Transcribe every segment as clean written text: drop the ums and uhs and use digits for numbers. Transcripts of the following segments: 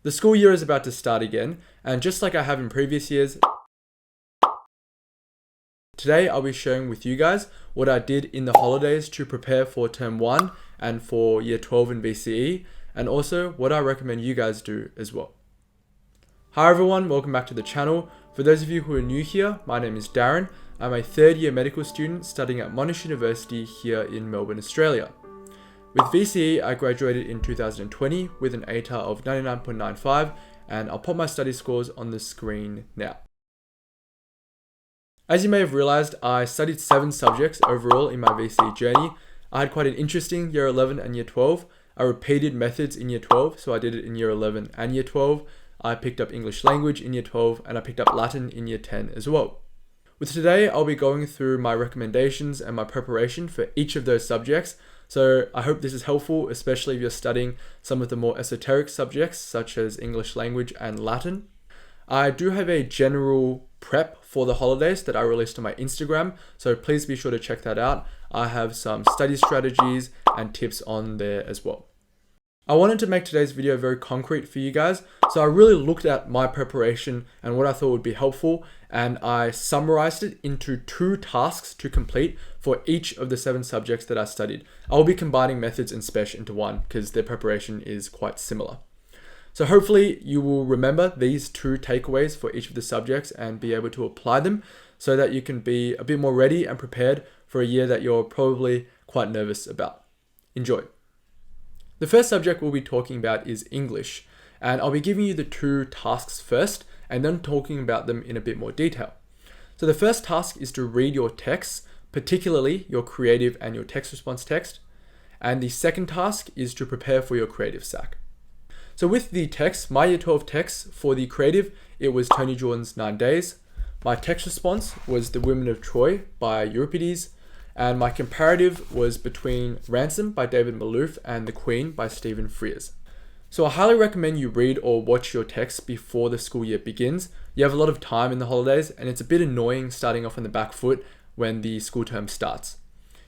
The school year is about to start again, and just like I have in previous years, today I'll be sharing with you guys what I did in the holidays to prepare for term 1 and for year 12 in BCE, and also what I recommend you guys do as well. Hi everyone, welcome back to the channel. For those of you who are new here, my name is Darren. I'm a third year medical student studying at Monash University here in Melbourne, Australia. With VCE, I graduated in 2020 with an ATAR of 99.95, and I'll put my study scores on the screen now. As you may have realized, I studied 7 subjects overall in my VCE journey. I had quite an interesting year 11 and year 12. I repeated methods in year 12, so I did it in year 11 and year 12. I picked up English language in year 12, and I picked up Latin in year 10 as well. With today, I'll be going through my recommendations and my preparation for each of those subjects. So I hope this is helpful, especially if you're studying some of the more esoteric subjects such as English language and Latin. I do have a general prep for the holidays that I released on my Instagram, so please be sure to check that out. I have some study strategies and tips on there as well. I wanted to make today's video very concrete for you guys, so I really looked at my preparation and what I thought would be helpful, and I summarized it into 2 tasks to complete for each of the 7 subjects that I studied. I will be combining methods and Spesh into one because their preparation is quite similar. So hopefully you will remember these 2 takeaways for each of the subjects and be able to apply them so that you can be a bit more ready and prepared for a year that you're probably quite nervous about. Enjoy. The first subject we'll be talking about is English, and I'll be giving you the 2 tasks first and then talking about them in a bit more detail. So the first task is to read your texts, particularly your creative and your text response text, and the second task is to prepare for your creative sack. So with the text, my year 12 text for the creative, it was Tony Jordan's 9 Days. My text response was The Women of Troy by Euripides. And my comparative was between Ransom by David Malouf and The Queen by Stephen Frears. So I highly recommend you read or watch your texts before the school year begins. You have a lot of time in the holidays, and it's a bit annoying starting off on the back foot when the school term starts.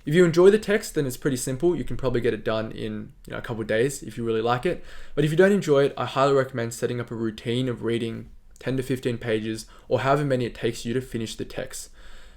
If you enjoy the text, then it's pretty simple. You can probably get it done in a couple of days if you really like it. But if you don't enjoy it, I highly recommend setting up a routine of reading 10 to 15 pages or however many it takes you to finish the text.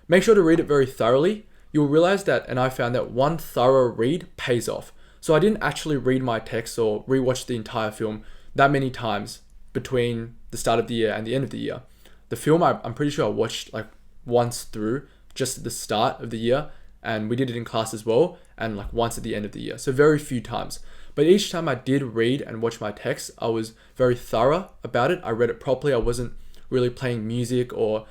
Make sure to read it very thoroughly. You'll realize that, and I found that one thorough read pays off. So I didn't actually read my text or rewatch the entire film that many times between the start of the year and the end of the year. The film, I'm pretty sure I watched like once through just at the start of the year, and we did it in class as well, and like once at the end of the year. So very few times. But each time I did read and watch my text, I was very thorough about it. I read it properly. I wasn't really playing music or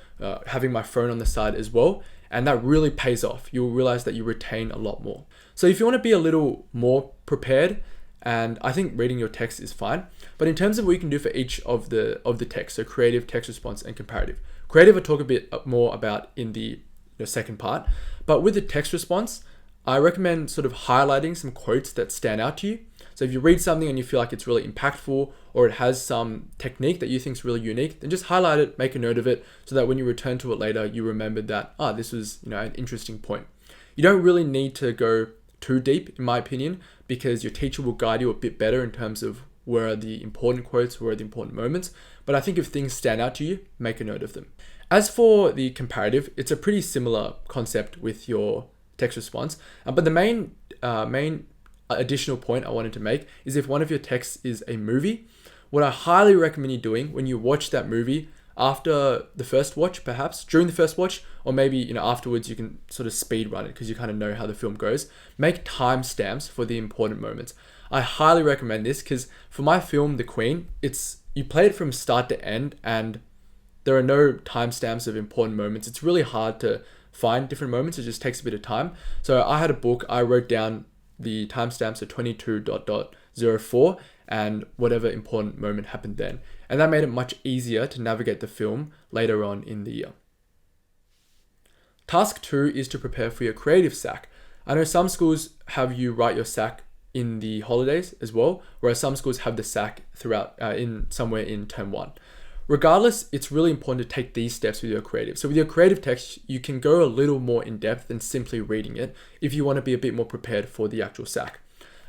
having my phone on the side as well. And that really pays off. You'll realize that you retain a lot more. So if you want to be a little more prepared, and I think reading your text is fine, but in terms of what you can do for each of the text, so creative, text response, and comparative. Creative I'll talk a bit more about in the second part, but with the text response, I recommend sort of highlighting some quotes that stand out to you. So if you read something and you feel like it's really impactful or it has some technique that you think is really unique, then just highlight it, make a note of it so that when you return to it later, you remembered that, this was an interesting point. You don't really need to go too deep, in my opinion, because your teacher will guide you a bit better in terms of where are the important quotes, where are the important moments. But I think if things stand out to you, make a note of them. As for the comparative, it's a pretty similar concept with your text response, but the main additional point I wanted to make is if one of your texts is a movie, what I highly recommend you doing when you watch that movie after the first watch, perhaps during the first watch, or maybe afterwards, you can sort of speed run it because you kind of know how the film goes. Make timestamps for the important moments. I highly recommend this because for my film, The Queen, you play it from start to end and there are no timestamps of important moments. It's really hard to find different moments. It just takes a bit of time. So I had a book, I wrote down the timestamps of 22.04 and whatever important moment happened then. And that made it much easier to navigate the film later on in the year. Task 2 is to prepare for your creative sack. I know some schools have you write your sack in the holidays as well, whereas some schools have the sack throughout somewhere in term 1. Regardless, it's really important to take these steps with your creative. So with your creative text, you can go a little more in depth than simply reading it if you want to be a bit more prepared for the actual sack.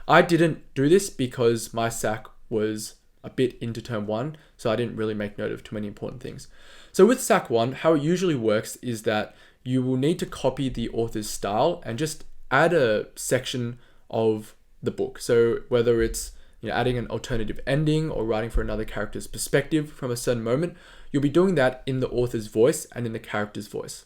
I didn't do this because my sack was a bit into term 1, so I didn't really make note of too many important things. So with SAC 1, how it usually works is that you will need to copy the author's style and just add a section of the book. So whether it's adding an alternative ending or writing for another character's perspective from a certain moment, you'll be doing that in the author's voice and in the character's voice.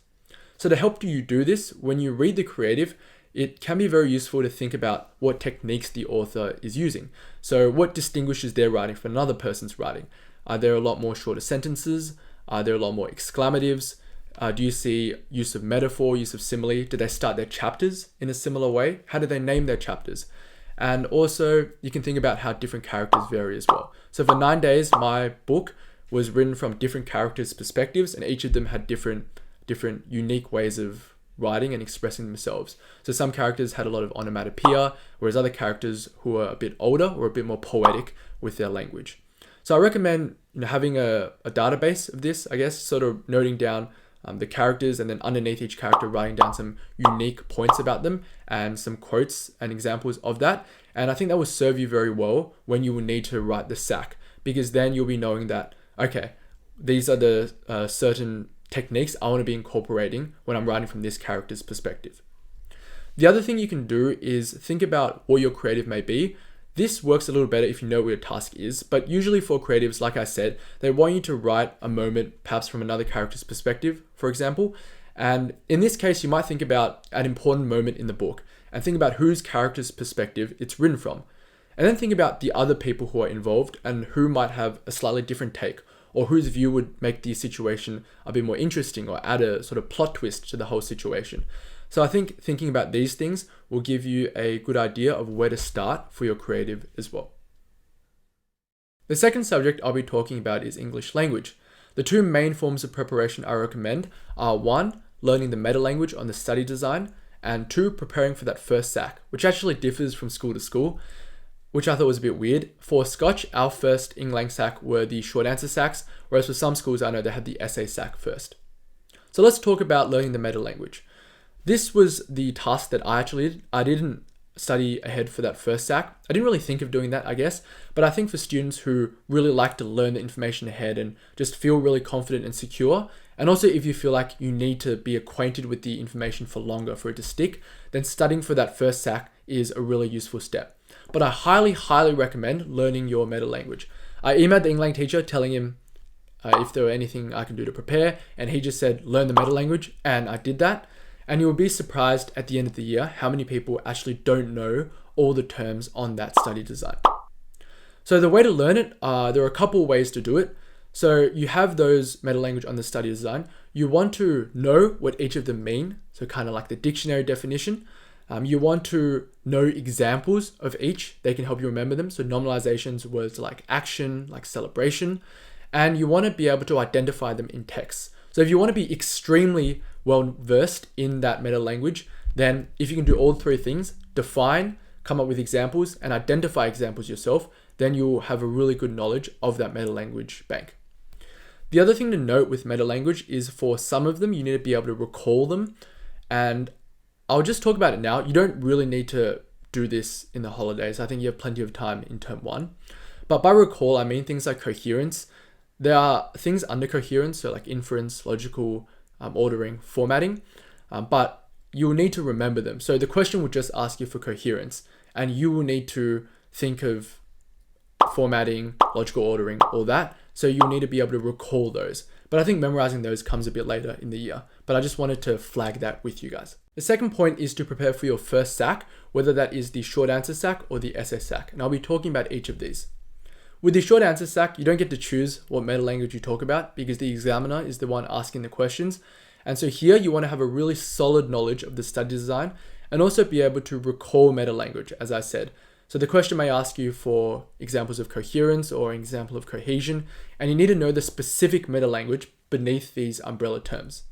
So to help you do this, when you read the creative, it can be very useful to think about what techniques the author is using. So what distinguishes their writing from another person's writing? Are there a lot more shorter sentences? Are there a lot more exclamatives? Do you see use of metaphor, use of simile? Do they start their chapters in a similar way? How do they name their chapters? And also, you can think about how different characters vary as well. So for 9 Days, my book was written from different characters' perspectives, and each of them had different unique ways of writing and expressing themselves. So some characters had a lot of onomatopoeia, whereas other characters who were a bit older were a bit more poetic with their language. So I recommend having a database of this, I guess, sort of noting down the characters, and then underneath each character writing down some unique points about them and some quotes and examples of that. And I think that will serve you very well when you will need to write the SAC, because then you'll be knowing that, okay, these are the certain techniques I want to be incorporating when I'm writing from this character's perspective. The other thing you can do is think about what your creative may be. This works a little better if you know what your task is, but usually for creatives, like I said, they want you to write a moment perhaps from another character's perspective, for example. And in this case, you might think about an important moment in the book and think about whose character's perspective it's written from. And then think about the other people who are involved and who might have a slightly different take, or whose view would make the situation a bit more interesting or add a sort of plot twist to the whole situation. So I think thinking about these things will give you a good idea of where to start for your creative as well. The second subject I'll be talking about is English language. The two main forms of preparation I recommend are 1, learning the meta language on the study design, and 2, preparing for that first SAC, which actually differs from school to school, which I thought was a bit weird. For Scotch, our first Englang SAC were the short answer SACs, whereas for some schools I know they had the essay SAC first. So let's talk about learning the meta language. This was the task that I actually did. I didn't study ahead for that first SAC. I didn't really think of doing that, I guess, but I think for students who really like to learn the information ahead and just feel really confident and secure, and also if you feel like you need to be acquainted with the information for longer for it to stick, then studying for that first SAC is a really useful step. But I highly, highly recommend learning your meta language. I emailed the Englang teacher telling him if there were anything I can do to prepare, and he just said, learn the meta language, and I did that. And you will be surprised at the end of the year how many people actually don't know all the terms on that study design. So the way to learn it, there are a couple of ways to do it. So you have those meta language on the study design. You want to know what each of them mean. So kind of like the dictionary definition. You want to know examples of each. They can help you remember them. So nominalizations, words like action, like celebration. And you want to be able to identify them in text. So if you want to be extremely well versed in that meta language, then if you can do all three things, define, come up with examples, and identify examples yourself, then you'll have a really good knowledge of that meta language bank. The other thing to note with meta language is for some of them, you need to be able to recall them. And I'll just talk about it now. You don't really need to do this in the holidays. I think you have plenty of time in term 1. But by recall, I mean things like coherence. There are things under coherence, so like inference, logical, ordering, formatting, but you will need to remember them. So the question will just ask you for coherence, and you will need to think of formatting, logical ordering, all that. So you'll need to be able to recall those. But I think memorizing those comes a bit later in the year. But I just wanted to flag that with you guys. The second point is to prepare for your first SAC, whether that is the short answer SAC or the essay SAC. And I'll be talking about each of these. With the short answer SAC, you don't get to choose what meta language you talk about because the examiner is the one asking the questions. And so here you want to have a really solid knowledge of the study design and also be able to recall meta language, as I said. So the question may ask you for examples of coherence or an example of cohesion, and you need to know the specific meta language beneath these umbrella terms.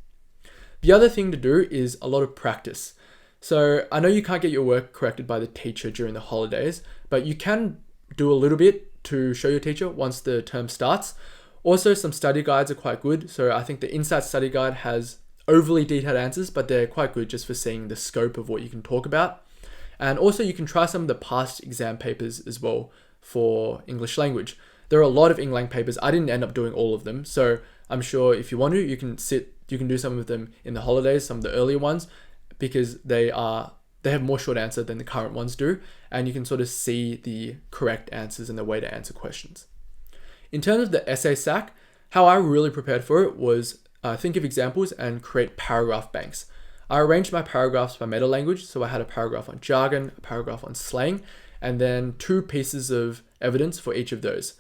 The other thing to do is a lot of practice. So I know you can't get your work corrected by the teacher during the holidays, but you can do a little bit to show your teacher once the term starts. Also, some study guides are quite good. So I think the Insight study guide has overly detailed answers, but they're quite good just for seeing the scope of what you can talk about. And also you can try some of the past exam papers as well for English language. There are a lot of Englang papers. I didn't end up doing all of them. So I'm sure if you want to, you can do some of them in the holidays, some of the earlier ones, because they have more short answer than the current ones do. And you can sort of see the correct answers and the way to answer questions. In terms of the essay sack, how I really prepared for it was think of examples and create paragraph banks. I arranged my paragraphs by meta language. So I had a paragraph on jargon, a paragraph on slang, and then 2 pieces of evidence for each of those.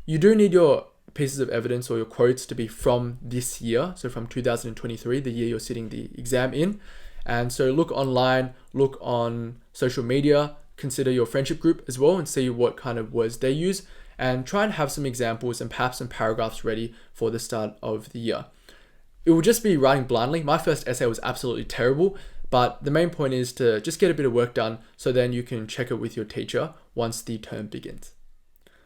You do need your pieces of evidence or your quotes to be from this year. So from 2023, the year you're sitting the exam in. And so look online, look on social media, consider your friendship group as well and see what kind of words they use, and try and have some examples and perhaps some paragraphs ready for the start of the year. It will just be writing blindly. My first essay was absolutely terrible, but the main point is to just get a bit of work done so then you can check it with your teacher once the term begins.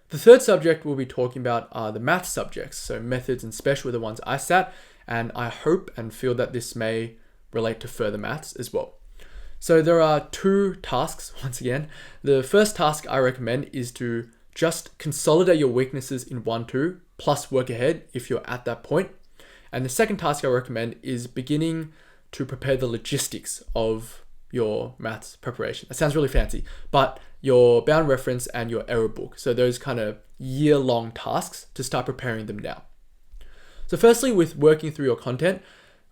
The third subject we'll be talking about are the math subjects. So methods and Spesh were the ones I sat, and I hope and feel that this may relate to further maths as well. So there are 2 tasks, once again. The first task I recommend is to just consolidate your weaknesses in 1-2 plus work ahead if you're at that point. And the second task I recommend is beginning to prepare the logistics of your maths preparation. That sounds really fancy, but your bound reference and your error book. So those kind of year-long tasks to start preparing them now. So firstly, with working through your content,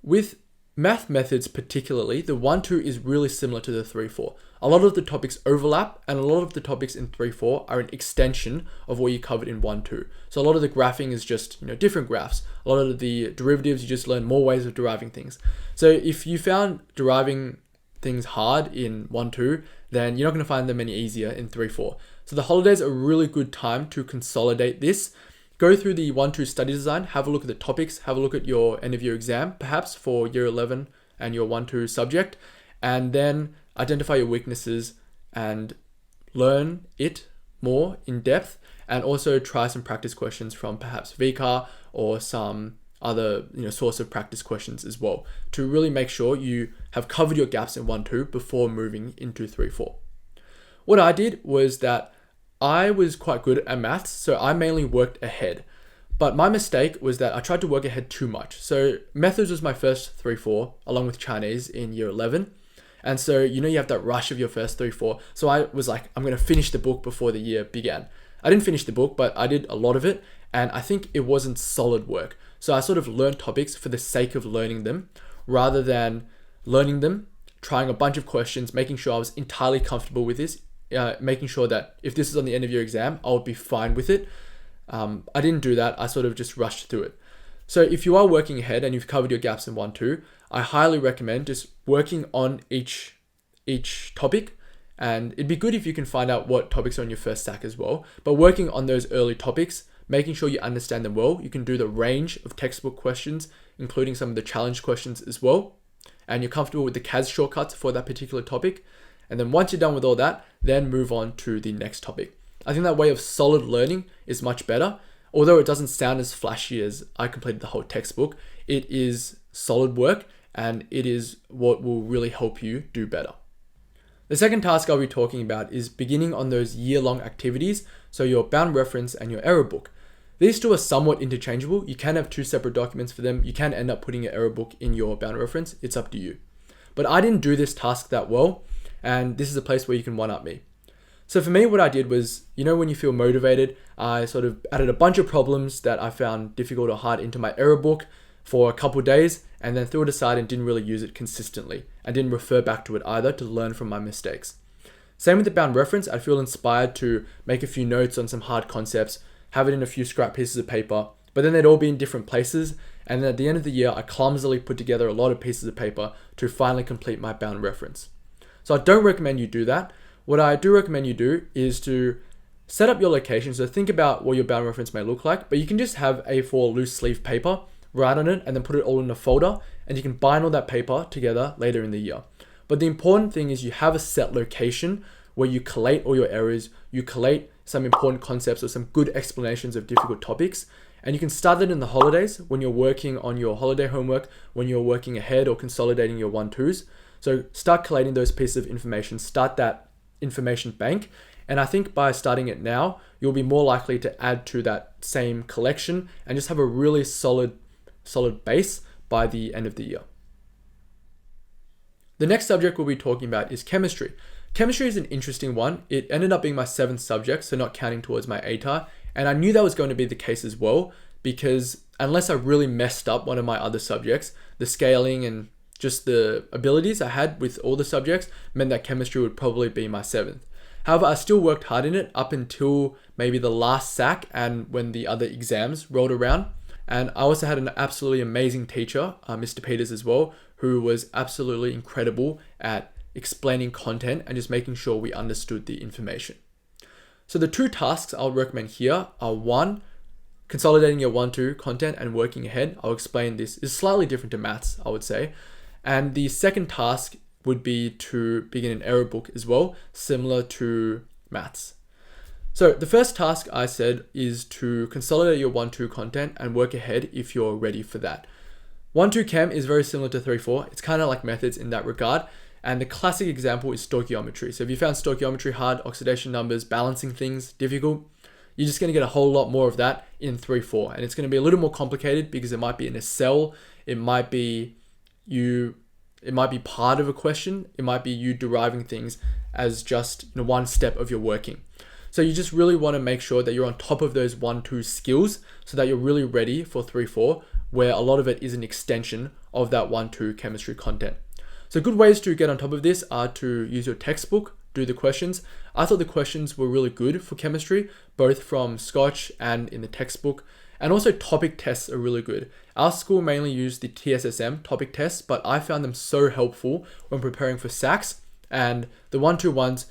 with math methods particularly, the 1-2 is really similar to the 3-4. A lot of the topics overlap, and a lot of the topics in 3-4 are an extension of what you covered in 1-2. So a lot of the graphing is just different graphs. A lot of the derivatives, you just learn more ways of deriving things. So if you found deriving things hard in 1-2, then you're not going to find them any easier in 3-4. So the holidays are a really good time to consolidate this. Go through the 1-2 study design, have a look at the topics, have a look at your end of year exam, perhaps for year 11 and your 1-2 subject, and then identify your weaknesses and learn it more in depth, and also try some practice questions from perhaps VCAR or some other source of practice questions as well, to really make sure you have covered your gaps in 1-2 before moving into 3-4. What I did was that I was quite good at maths, so I mainly worked ahead. But my mistake was that I tried to work ahead too much. So methods was my first 3-4, along with Chinese in year 11. And so, you have that rush of your first 3-4. So I was like, I'm going to finish the book before the year began. I didn't finish the book, but I did a lot of it. And I think it wasn't solid work. So I sort of learned topics for the sake of learning them, rather than learning them, trying a bunch of questions, making sure I was entirely comfortable with this, making sure that if this is on the end of your exam, I would be fine with it. I didn't do that. I sort of just rushed through it. So if you are working ahead and you've covered your gaps in 1-2, I highly recommend just working on each topic. And it'd be good if you can find out what topics are on your first stack as well. But working on those early topics, making sure you understand them well. You can do the range of textbook questions, including some of the challenge questions as well. And you're comfortable with the CAS shortcuts for that particular topic. And then once you're done with all that, then move on to the next topic. I think that way of solid learning is much better. Although it doesn't sound as flashy as I completed the whole textbook, it is solid work, and it is what will really help you do better. The second task I'll be talking about is beginning on those year-long activities, so your bound reference and your error book. These two are somewhat interchangeable. You can have 2 separate documents for them. You can end up putting your error book in your bound reference. It's up to you. But I didn't do this task that well, and this is a place where you can one-up me. So for me, what I did was, when you feel motivated, I sort of added a bunch of problems that I found difficult or hard into my error book for a couple of days, and then threw it aside and didn't really use it consistently. I didn't refer back to it either to learn from my mistakes. Same with the bound reference. I feel inspired to make a few notes on some hard concepts, have it in a few scrap pieces of paper, but then they'd all be in different places. And then at the end of the year, I clumsily put together a lot of pieces of paper to finally complete my bound reference. So I don't recommend you do that. What I do recommend you do is to set up your location. So think about what your bound reference may look like, but you can just have A4 loose leaf paper, write on it, and then put it all in a folder, and you can bind all that paper together later in the year. But the important thing is you have a set location where you collate all your errors, you collate some important concepts or some good explanations of difficult topics, and you can start that in the holidays when you're working on your holiday homework, when you're working ahead or consolidating your 1-2s. So start collating those pieces of information, start that information bank, And I think by starting it now, you'll be more likely to add to that same collection and just have a really solid base by the end of the year. The next subject we'll be talking about is chemistry. Chemistry is an interesting one. It ended up being my 7th subject, so not counting towards my ATAR. And I knew that was going to be the case as well, because unless I really messed up one of my other subjects, the scaling and just the abilities I had with all the subjects meant that chemistry would probably be my 7th. However, I still worked hard in it up until maybe the last SAC and when the other exams rolled around. And I also had an absolutely amazing teacher, Mr. Peters as well, who was absolutely incredible at explaining content and just making sure we understood the information. So the 2 tasks I'll recommend here are 1, consolidating your 1-2 content and working ahead. I'll explain this. It's slightly different to maths, I would say. And the second task would be to begin an error book as well, similar to maths. So the first task I said is to consolidate your 1-2 content and work ahead if you're ready for that. 1-2 Chem is very similar to 3-4. It's kind of like methods in that regard. And the classic example is stoichiometry. So if you found stoichiometry hard, oxidation numbers, balancing things difficult, you're just going to get a whole lot more of that in 3-4. And it's going to be a little more complicated because it might be in a cell. It might be part of a question. It might be you deriving things as just one step of your working. So you just really want to make sure that you're on top of those 1-2 skills so that you're really ready for 3-4, where a lot of it is an extension of that 1-2 chemistry content. So good ways to get on top of this are to use your textbook, do the questions. I thought the questions were really good for chemistry, both from Scotch and in the textbook. And also topic tests are really good. Our school mainly used the TSSM topic tests, but I found them so helpful when preparing for SACs. And the 1-2 ones,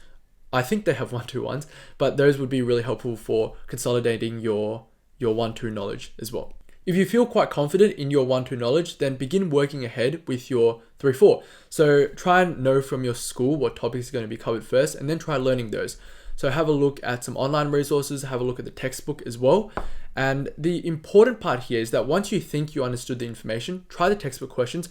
I think they have 1-2 ones, but those would be really helpful for consolidating your 1-2 knowledge as well. If you feel quite confident in your 1-2 knowledge, then begin working ahead with your 3-4. So try and know from your school what topics are going to be covered first, and then try learning those. So have a look at some online resources, have a look at the textbook as well. And the important part here is that once you think you understood the information, try the textbook questions,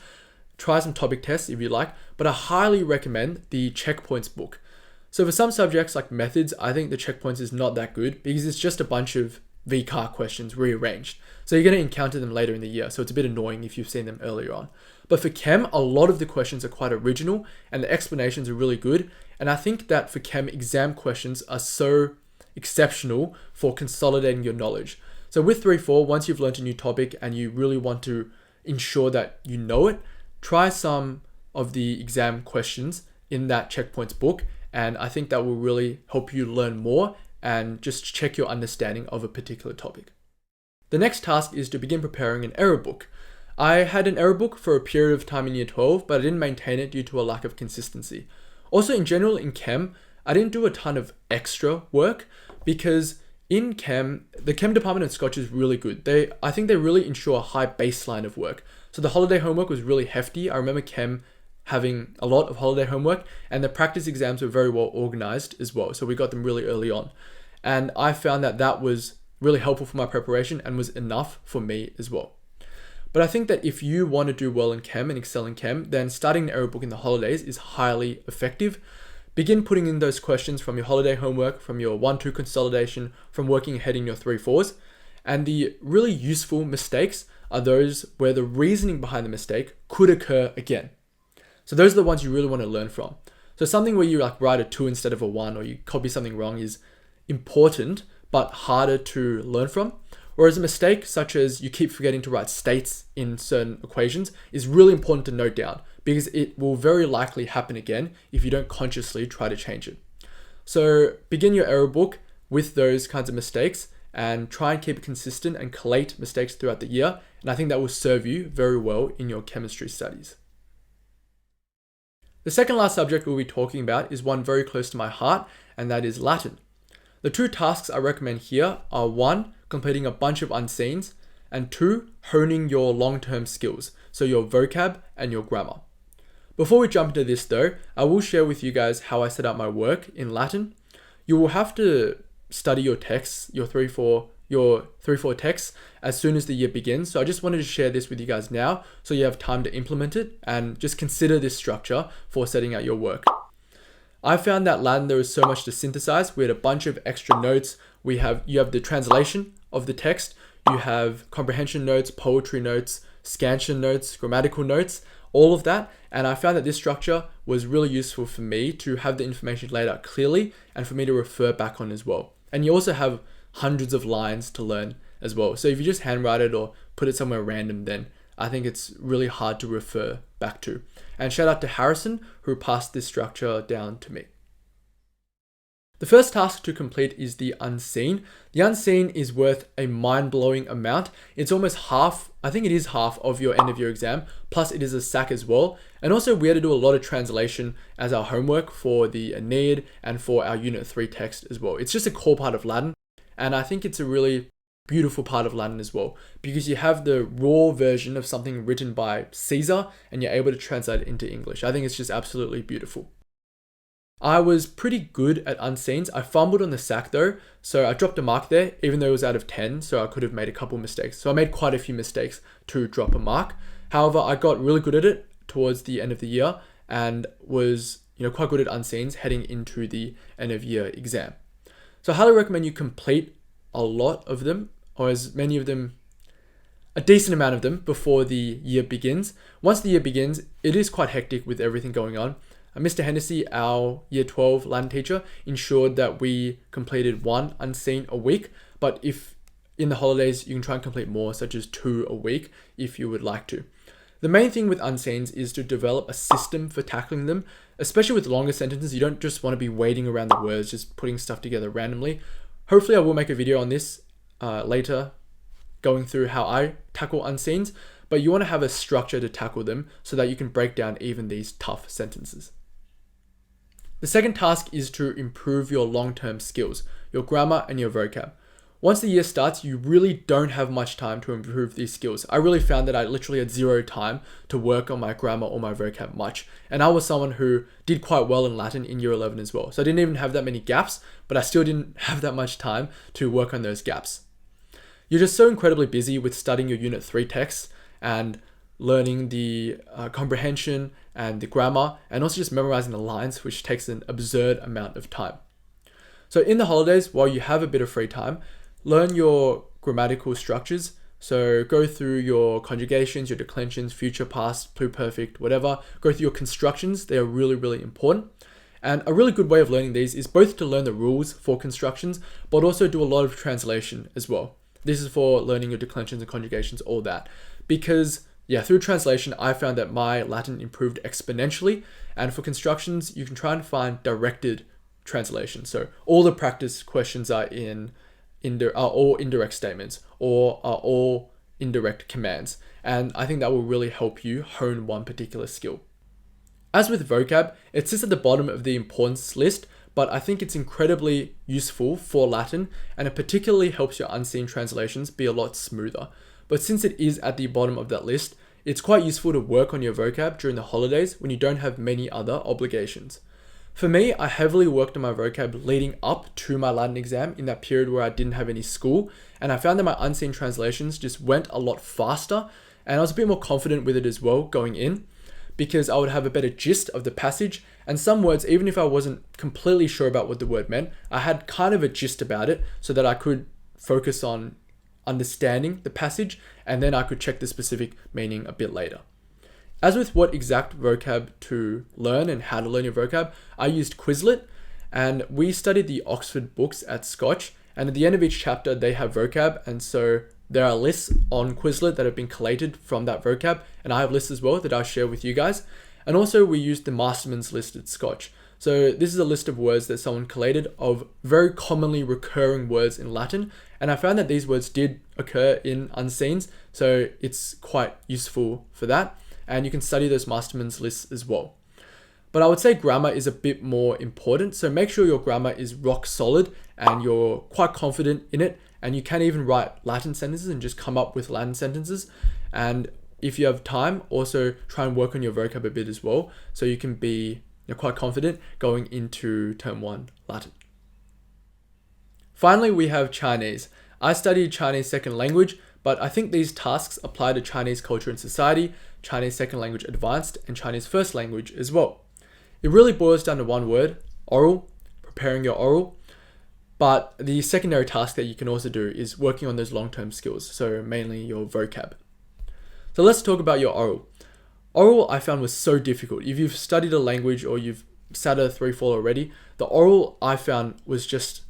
try some topic tests if you like, but I highly recommend the checkpoints book. So for some subjects like methods, I think the checkpoints is not that good because it's just a bunch of VCAR questions rearranged. So you're going to encounter them later in the year. So it's a bit annoying if you've seen them earlier on. But for Chem, a lot of the questions are quite original and the explanations are really good. And I think that for Chem, exam questions are so exceptional for consolidating your knowledge. So with 3-4, once you've learned a new topic and you really want to ensure that you know it, try some of the exam questions in that checkpoints book. And I think that will really help you learn more and just check your understanding of a particular topic. The next task is to begin preparing an error book. I had an error book for a period of time in year 12, but I didn't maintain it due to a lack of consistency. Also in general in Chem, I didn't do a ton of extra work because in Chem, the Chem department in Scotch is really good. I think they really ensure a high baseline of work. So the holiday homework was really hefty. I remember Chem having a lot of holiday homework and the practice exams were very well organized as well. So we got them really early on. And I found that that was really helpful for my preparation and was enough for me as well. But I think that if you want to do well in Chem and excel in Chem, then starting an error book in the holidays is highly effective. Begin putting in those questions from your holiday homework, from your 1-2 consolidation, from working ahead in your 3-4s. And the really useful mistakes are those where the reasoning behind the mistake could occur again. So those are the ones you really want to learn from. So something where you write a 2 instead of a 1 or you copy something wrong is important but harder to learn from. Whereas a mistake such as you keep forgetting to write states in certain equations is really important to note down because it will very likely happen again if you don't consciously try to change it. So begin your error book with those kinds of mistakes and try and keep it consistent and collate mistakes throughout the year. And I think that will serve you very well in your chemistry studies. The second last subject we'll be talking about is one very close to my heart, and that is Latin. The 2 tasks I recommend here are 1, completing a bunch of unseens, and 2, honing your long-term skills, so your vocab and your grammar. Before we jump into this though, I will share with you guys how I set up my work in Latin. You will have to study your texts, your 3-4 texts as soon as the year begins. So I just wanted to share this with you guys now so you have time to implement it and just consider this structure for setting out your work. I found that Latin, there was so much to synthesize. We had a bunch of extra notes. You have the translation of the text. You have comprehension notes, poetry notes, scansion notes, grammatical notes, all of that. And I found that this structure was really useful for me to have the information laid out clearly and for me to refer back on as well. And you also have hundreds of lines to learn as well. So if you just handwrite it or put it somewhere random, then I think it's really hard to refer back to. And shout out to Harrison, who passed this structure down to me. The first task to complete is the unseen. The unseen is worth a mind-blowing amount. It's almost half, I think it is half of your end of year exam, plus it is a SAC as well. And also we had to do a lot of translation as our homework for the Aeneid and for our Unit 3 text as well. It's just a core part of Latin, and I think it's a really beautiful part of Latin as well, because you have the raw version of something written by Caesar and you're able to translate it into English. I think it's just absolutely beautiful. I was pretty good at unseens. I fumbled on the SAC though, so I dropped a mark there, even though it was out of 10, so I could have made a couple mistakes. So I made quite a few mistakes to drop a mark. However, I got really good at it towards the end of the year and was quite good at unseens heading into the end of year exam. So I highly recommend you complete a lot of them, or as many of them, a decent amount of them before the year begins. Once the year begins, it is quite hectic with everything going on. Mr. Hennessy, our year 12 Latin teacher, ensured that we completed 1 unseen a week, but if in the holidays, you can try and complete more, such as 2 a week, if you would like to. The main thing with unseens is to develop a system for tackling them, especially with longer sentences. You don't just want to be waiting around the words, just putting stuff together randomly. Hopefully I will make a video on this later, going through how I tackle unseens, but you want to have a structure to tackle them so that you can break down even these tough sentences. The second task is to improve your long-term skills, your grammar and your vocab. Once the year starts, you really don't have much time to improve these skills. I really found that I literally had zero time to work on my grammar or my vocab much. And I was someone who did quite well in Latin in year 11 as well. So I didn't even have that many gaps, but I still didn't have that much time to work on those gaps. You're just so incredibly busy with studying your Unit 3 texts and learning the comprehension and the grammar, and also just memorizing the lines, which takes an absurd amount of time. So in the holidays, while you have a bit of free time, learn your grammatical structures. So go through your conjugations, your declensions, future, past, pluperfect, whatever. Go through your constructions. They are really, really important. And a really good way of learning these is both to learn the rules for constructions, but also do a lot of translation as well. This is for learning your declensions and conjugations, all that. Because through translation, I found that my Latin improved exponentially. And for constructions, you can try and find directed translation. So all the practice questions are all indirect statements or are all indirect commands. And I think that will really help you hone one particular skill. As with vocab, it sits at the bottom of the importance list, but I think it's incredibly useful for Latin, and it particularly helps your unseen translations be a lot smoother. But since it is at the bottom of that list, it's quite useful to work on your vocab during the holidays when you don't have many other obligations. For me, I heavily worked on my vocab leading up to my Latin exam in that period where I didn't have any school, and I found that my unseen translations just went a lot faster, and I was a bit more confident with it as well going in, because I would have a better gist of the passage, and some words, even if I wasn't completely sure about what the word meant, I had kind of a gist about it so that I could focus on understanding the passage, and then I could check the specific meaning a bit later. As with what exact vocab to learn and how to learn your vocab, I used Quizlet, and we studied the Oxford books at Scotch, and at the end of each chapter they have vocab, and so there are lists on Quizlet that have been collated from that vocab, and I have lists as well that I'll share with you guys. And also we used the Masterman's list at Scotch. So this is a list of words that someone collated of very commonly recurring words in Latin, and I found that these words did occur in unseens, so it's quite useful for that. And you can study those Masterman's lists as well. But I would say grammar is a bit more important. So make sure your grammar is rock solid and you're quite confident in it. And you can even write Latin sentences and just come up with Latin sentences. And if you have time, also try and work on your vocab a bit as well, so you can be quite confident going into term 1 Latin. Finally, we have Chinese. I studied Chinese second language, but I think these tasks apply to Chinese culture and society, Chinese second language advanced, and Chinese first language as well. It really boils down to one word: oral, preparing your oral. But the secondary task that you can also do is working on those long-term skills, so mainly your vocab. So let's talk about your oral. Oral I found was so difficult. If you've studied a language or you've sat a 3-4 already, the oral I found was just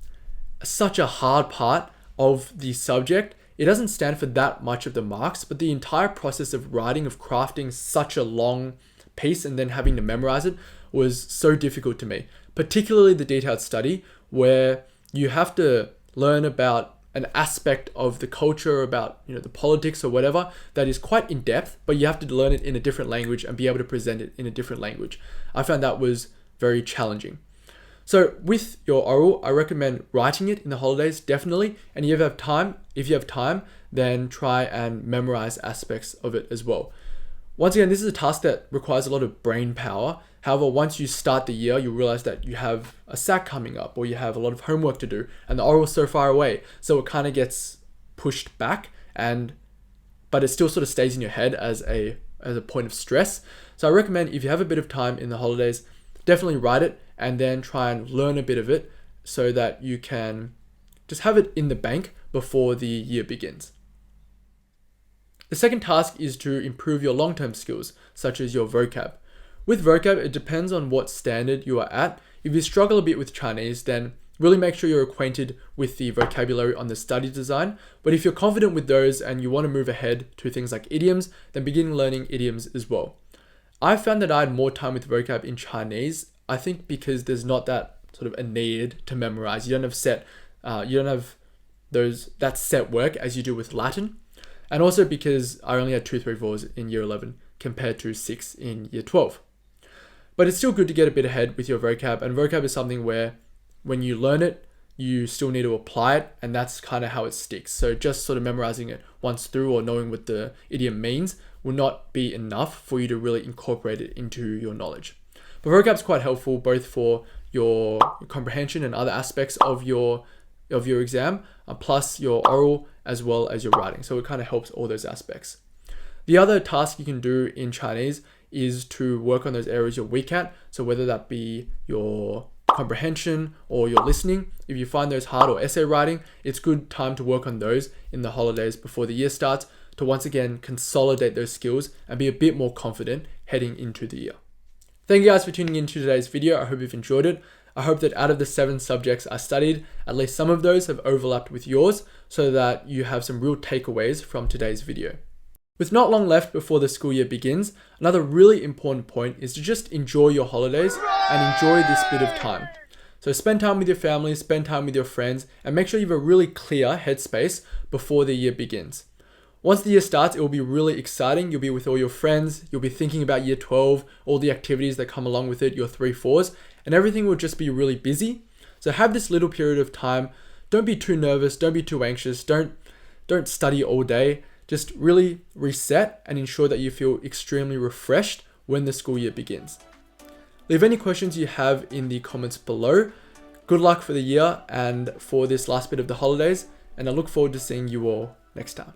such a hard part of the subject. It doesn't stand for that much of the marks, but the entire process of writing, of crafting such a long piece and then having to memorize it was so difficult to me, particularly the detailed study where you have to learn about an aspect of the culture, about the politics or whatever, that is quite in depth, but you have to learn it in a different language and be able to present it in a different language. I found that was very challenging. So with your oral, I recommend writing it in the holidays, definitely. And if you have time, then try and memorize aspects of it as well. Once again, this is a task that requires a lot of brain power. However, once you start the year, you realize that you have a SAC coming up or you have a lot of homework to do and the oral is so far away. So it kind of gets pushed back, but it still sort of stays in your head as a point of stress. So I recommend if you have a bit of time in the holidays, definitely write it and then try and learn a bit of it so that you can just have it in the bank before the year begins. The second task is to improve your long-term skills, such as your vocab. With vocab, it depends on what standard you are at. If you struggle a bit with Chinese, then really make sure you're acquainted with the vocabulary on the study design. But if you're confident with those and you want to move ahead to things like idioms, then begin learning idioms as well. I found that I had more time with vocab in Chinese, I think because there's not that sort of a need to memorize. You don't have that set work as you do with Latin. And also because I only had 2, 3, 4s in year 11 compared to 6 in year 12. But it's still good to get a bit ahead with your vocab. And vocab is something where when you learn it, you still need to apply it. And that's kind of how it sticks. So just sort of memorizing it once through or knowing what the idiom means will not be enough for you to really incorporate it into your knowledge. But vocab is quite helpful both for your comprehension and other aspects of your exam, plus your oral as well as your writing. So it kind of helps all those aspects. The other task you can do in Chinese is to work on those areas you're weak at. So whether that be your comprehension or your listening, if you find those hard, or essay writing, it's good time to work on those in the holidays before the year starts to once again consolidate those skills and be a bit more confident heading into the year. Thank you guys for tuning into today's video. I hope you've enjoyed it. I hope that out of the 7 subjects I studied, at least some of those have overlapped with yours so that you have some real takeaways from today's video. With not long left before the school year begins, another really important point is to just enjoy your holidays and enjoy this bit of time. So spend time with your family, spend time with your friends, and make sure you have a really clear headspace before the year begins. Once the year starts, it will be really exciting. You'll be with all your friends. You'll be thinking about year 12, all the activities that come along with it, your 3-4s, and everything will just be really busy. So have this little period of time. Don't be too nervous. Don't be too anxious. Don't study all day. Just really reset and ensure that you feel extremely refreshed when the school year begins. Leave any questions you have in the comments below. Good luck for the year and for this last bit of the holidays, and I look forward to seeing you all next time.